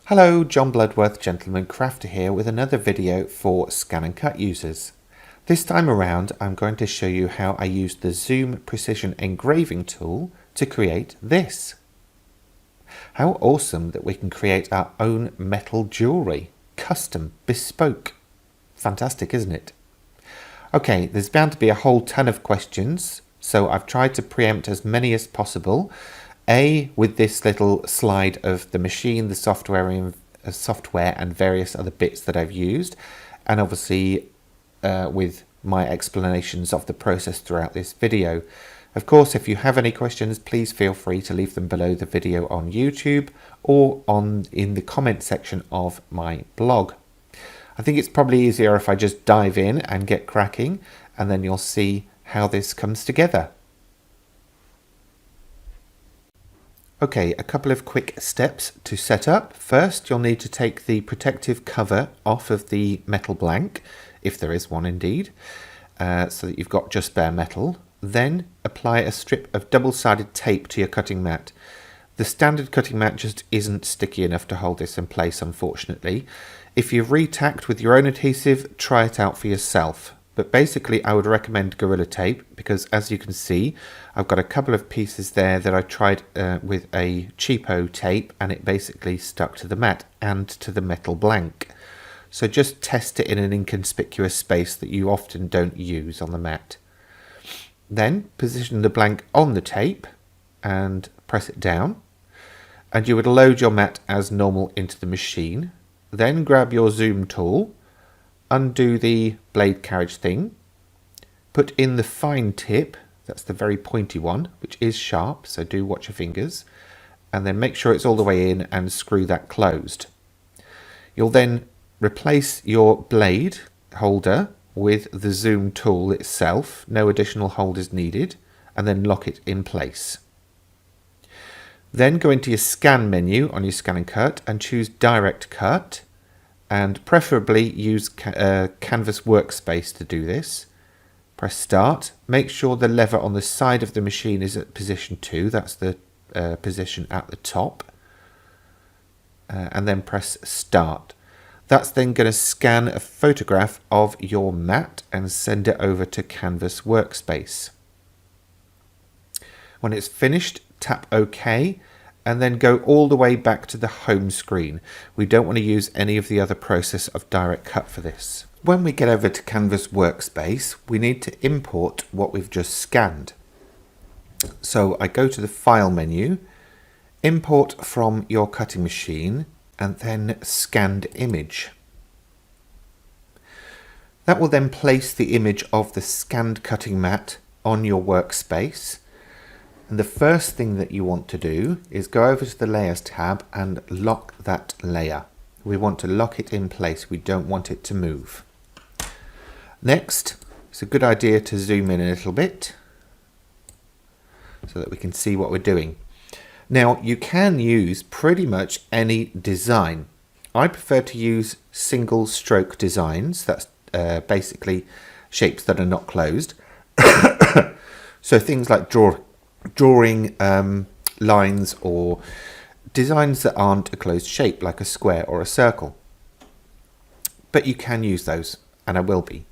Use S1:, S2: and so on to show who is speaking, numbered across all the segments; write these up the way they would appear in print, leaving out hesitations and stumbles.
S1: Hello, John Bloodworth, Gentleman Crafter here with another video for Scan and Cut users. This time around I'm going to show you how I used the Zoom Precision Engraving Tool to create this. How awesome that we can create our own metal jewellery, custom, bespoke. Fantastic, isn't it? Okay, there's bound to be a whole ton of questions, so I've tried to preempt as many as possible. With this little slide of the machine, the software and various other bits that I've used, and obviously with my explanations of the process throughout this video. Of course, if you have any questions, please feel free to leave them below the video on YouTube or in the comment section of my blog. I think it's probably easier if I just dive in and get cracking, and then you'll see how this comes together. Okay, a couple of quick steps to set up. First, you'll need to take the protective cover off of the metal blank, if there is one indeed, so that you've got just bare metal. Then apply a strip of double-sided tape to your cutting mat. The standard cutting mat just isn't sticky enough to hold this in place, unfortunately. If you've retacked with your own adhesive, try it out for yourself. But basically I would recommend Gorilla Tape because, as you can see, I've got a couple of pieces there that I tried with a cheapo tape, and it basically stuck to the mat and to the metal blank. So just test it in an inconspicuous space that you often don't use on the mat. Then position the blank on the tape and press it down, and you would load your mat as normal into the machine. Then grab your zoom tool, undo the blade carriage thing, put in the fine tip, that's the very pointy one, which is sharp, so do watch your fingers, and then make sure it's all the way in and screw that closed. You'll then replace your blade holder with the zoom tool itself, no additional holders needed, and then lock it in place. Then go into your scan menu on your Scan and Cut and choose Direct Cut, and preferably use Canvas Workspace to do this. Press Start. Make sure the lever on the side of the machine is at position 2, that's the position at the top, and then press Start. That's then going to scan a photograph of your mat and send it over to Canvas Workspace. When it's finished, tap OK, and then go all the way back to the home screen. We don't want to use any of the other process of direct cut for this. When we get over to Canvas Workspace, we need to import what we've just scanned. So I go to the File menu, Import from your cutting machine, and then Scanned Image. That will then place the image of the scanned cutting mat on your workspace. And the first thing that you want to do is go over to the Layers tab and lock that layer. We want to lock it in place. We don't want it to move. Next, it's a good idea to zoom in a little bit so that we can see what we're doing. Now, you can use pretty much any design. I prefer to use single stroke designs. That's basically shapes that are not closed. So things like drawing lines or designs that aren't a closed shape, like a square or a circle. But you can use those, and I will be.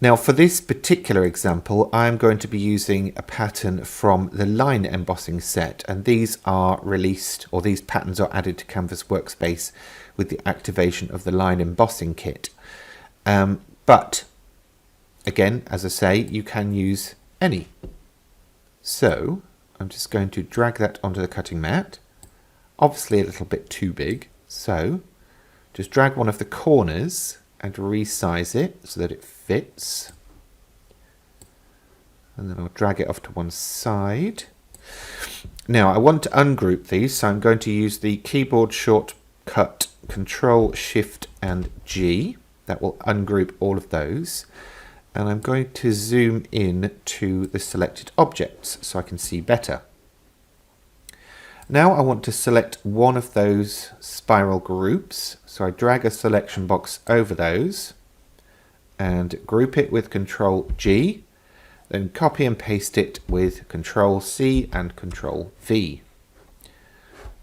S1: Now, for this particular example, I'm going to be using a pattern from the line embossing set, and these are released, or these patterns are added to Canvas Workspace with the activation of the line embossing kit. But again, as I say, you can use any. So I'm just going to drag that onto the cutting mat. Obviously a little bit too big, so just drag one of the corners and resize it so that it fits. And then I'll drag it off to one side. Now I want to ungroup these, so I'm going to use the keyboard shortcut Control Shift and G. That will ungroup all of those. And I'm going to zoom in to the selected objects so I can see better. Now I want to select one of those spiral groups, so I drag a selection box over those and group it with Control G, then copy and paste it with Control C and Control V.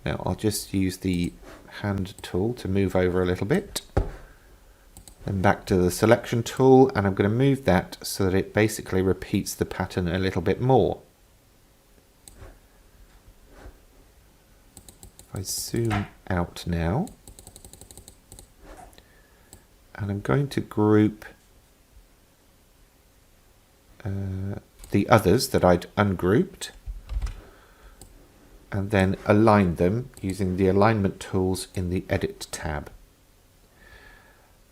S1: Now I'll just use the hand tool to move over a little bit. Then back to the selection tool, and I'm going to move that so that it basically repeats the pattern a little bit more. If I zoom out now, and I'm going to group the others that I'd ungrouped, and then align them using the alignment tools in the Edit tab.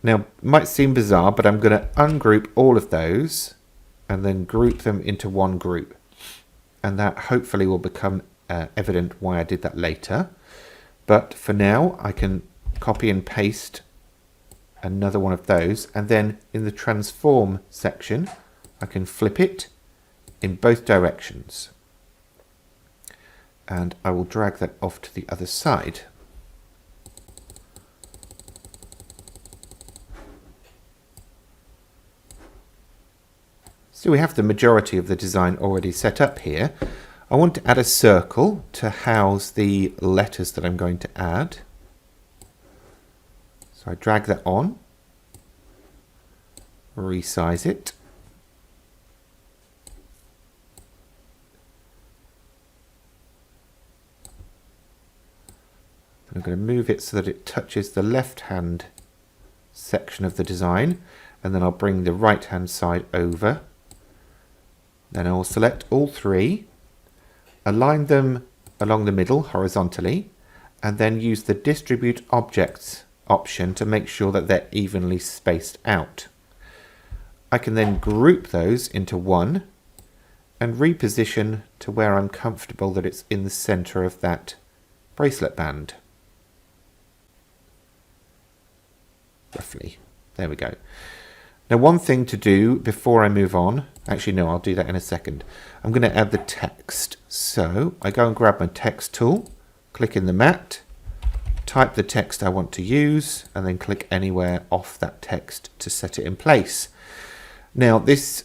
S1: Now, it might seem bizarre, but I'm going to ungroup all of those and then group them into one group. And that hopefully will become evident why I did that later. But for now, I can copy and paste another one of those. And then in the transform section, I can flip it in both directions. And I will drag that off to the other side. So we have the majority of the design already set up here. I want to add a circle to house the letters that I'm going to add. So I drag that on, resize it. And I'm going to move it so that it touches the left-hand section of the design, and then I'll bring the right-hand side over. Then I will select all three, align them along the middle horizontally, and then use the Distribute Objects option to make sure that they're evenly spaced out. I can then group those into one and reposition to where I'm comfortable that it's in the center of that bracelet band. Roughly. There we go. Now, one thing to do before I move on, actually no, I'll do that in a second. I'm going to add the text. So I go and grab my text tool, click in the mat, type the text I want to use, and then click anywhere off that text to set it in place. Now this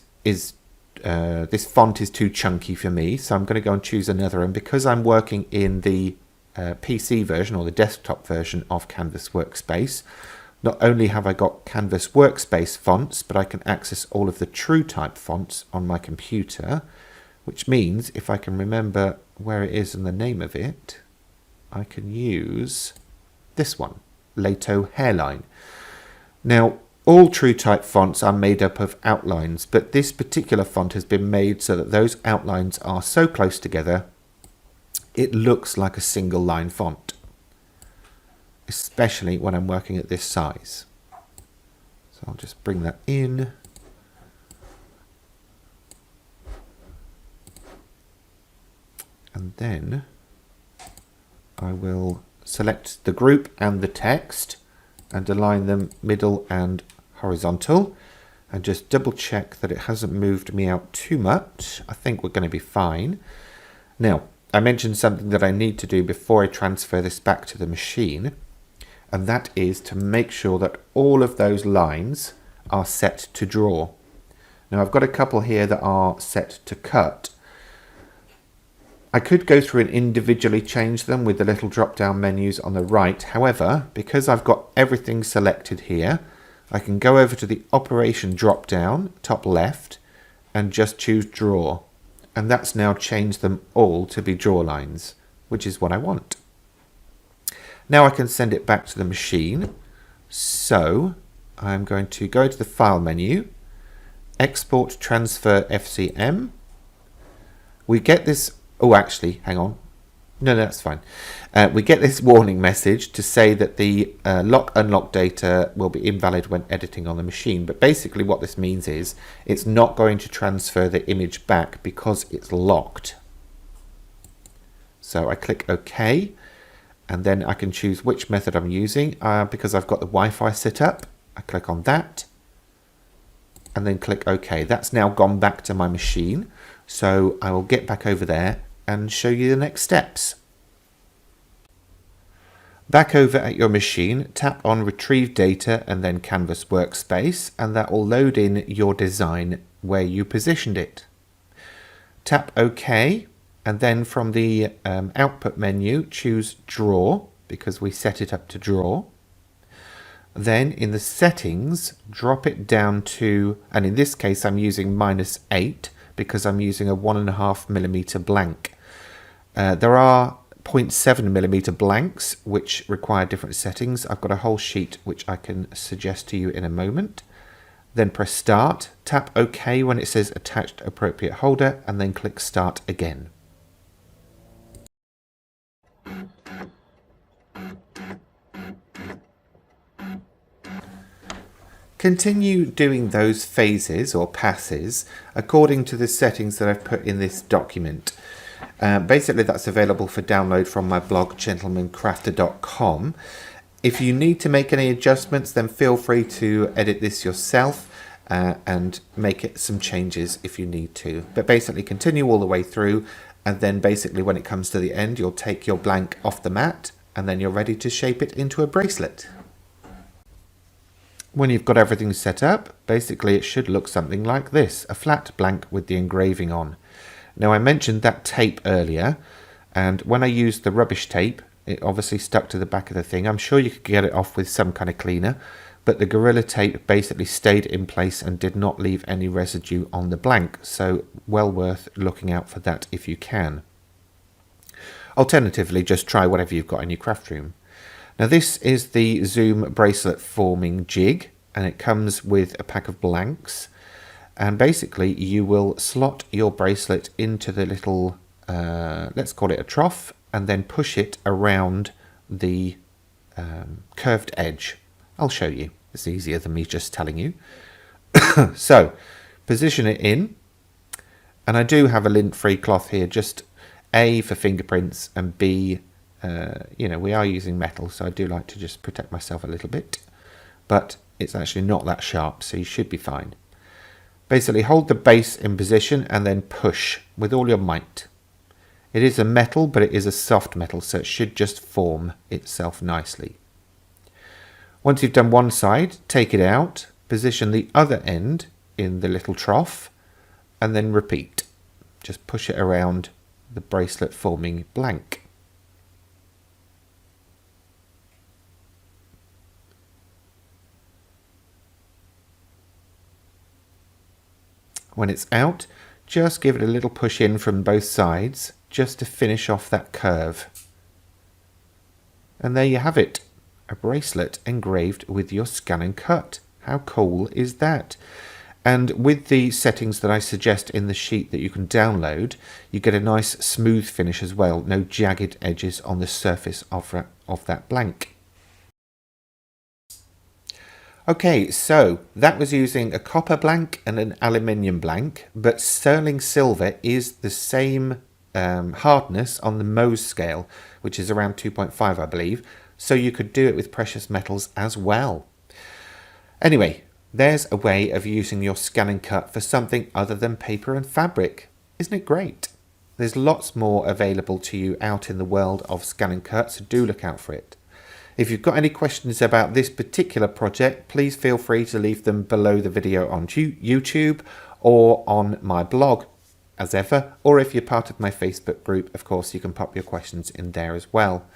S1: font is too chunky for me, so I'm going to go and choose another. And because I'm working in the PC version or the desktop version of Canvas Workspace, not only have I got Canvas Workspace fonts, but I can access all of the TrueType fonts on my computer, which means if I can remember where it is and the name of it, I can use this one, Lato Hairline. Now, all TrueType fonts are made up of outlines, but this particular font has been made so that those outlines are so close together, it looks like a single line font, especially when I'm working at this size. So I'll just bring that in. And then I will select the group and the text and align them middle and horizontal, and just double check that it hasn't moved me out too much. I think we're going to be fine. Now, I mentioned something that I need to do before I transfer this back to the machine, and that is to make sure that all of those lines are set to draw. Now, I've got a couple here that are set to cut. I could go through and individually change them with the little drop-down menus on the right. However, because I've got everything selected here, I can go over to the Operation drop-down, top left, and just choose Draw. And that's now changed them all to be draw lines, which is what I want. Now I can send it back to the machine. So I'm going to go to the File menu, Export Transfer FCM. We get this. Oh, actually, hang on. No, that's fine. We get this warning message to say that the lock-unlock data will be invalid when editing on the machine. But basically what this means is it's not going to transfer the image back because it's locked. So I click OK, and then I can choose which method I'm using. Because I've got the Wi-Fi set up, I click on that, and then click OK. That's now gone back to my machine. So I will get back over there and show you the next steps. Back over at your machine, tap on Retrieve Data and then Canvas Workspace, and that will load in your design where you positioned it. Tap OK, and then from the output menu choose draw, because we set it up to draw. Then in the settings, drop it down to, and in this case I'm using -8 because I'm using a 1.5mm blank. There are 0.7mm blanks which require different settings. I've got a whole sheet which I can suggest to you in a moment. Then press start, tap OK when it says attached appropriate holder, and then click start again. Continue doing those phases or passes according to the settings that I've put in this document. Basically that's available for download from my blog gentlemancrafter.com. If you need to make any adjustments, then feel free to edit this yourself and make it some changes if you need to. But basically continue all the way through, and then basically when it comes to the end you'll take your blank off the mat and then you're ready to shape it into a bracelet. When you've got everything set up, basically it should look something like this, a flat blank with the engraving on. Now I mentioned that tape earlier, and when I used the rubbish tape, it obviously stuck to the back of the thing. I'm sure you could get it off with some kind of cleaner, but the Gorilla Tape basically stayed in place and did not leave any residue on the blank, so well worth looking out for that if you can. Alternatively, just try whatever you've got in your craft room. Now this is the Zoom bracelet forming jig, and it comes with a pack of blanks, and basically you will slot your bracelet into the little, let's call it a trough, and then push it around the curved edge. I'll show you, it's easier than me just telling you. So position it in, and I do have a lint-free cloth here, just A for fingerprints and B, you know, we are using metal, so I do like to just protect myself a little bit, but it's actually not that sharp, so you should be fine. Basically hold the base in position and then push with all your might. It is a metal, but it is a soft metal, so it should just form itself nicely. Once you've done one side, take it out, position the other end in the little trough, and then repeat. Just push it around the bracelet forming blank. When it's out, just give it a little push in from both sides, just to finish off that curve. And there you have it, a bracelet engraved with your scan and cut. How cool is that? And with the settings that I suggest in the sheet that you can download, you get a nice smooth finish as well, no jagged edges on the surface of that blank. Okay, so that was using a copper blank and an aluminium blank, but sterling silver is the same hardness on the Mohs scale, which is around 2.5, I believe, so you could do it with precious metals as well. Anyway, there's a way of using your scan and cut for something other than paper and fabric. Isn't it great? There's lots more available to you out in the world of scan and cut, so do look out for it. If you've got any questions about this particular project, please feel free to leave them below the video on YouTube or on my blog as ever, or if you're part of my Facebook group, of course, you can pop your questions in there as well.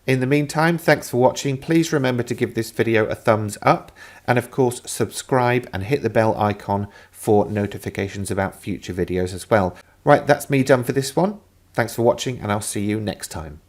S1: In the meantime, thanks for watching. Please remember to give this video a thumbs up and of course subscribe and hit the bell icon for notifications about future videos as well. Right, that's me done for this one. Thanks for watching and I'll see you next time.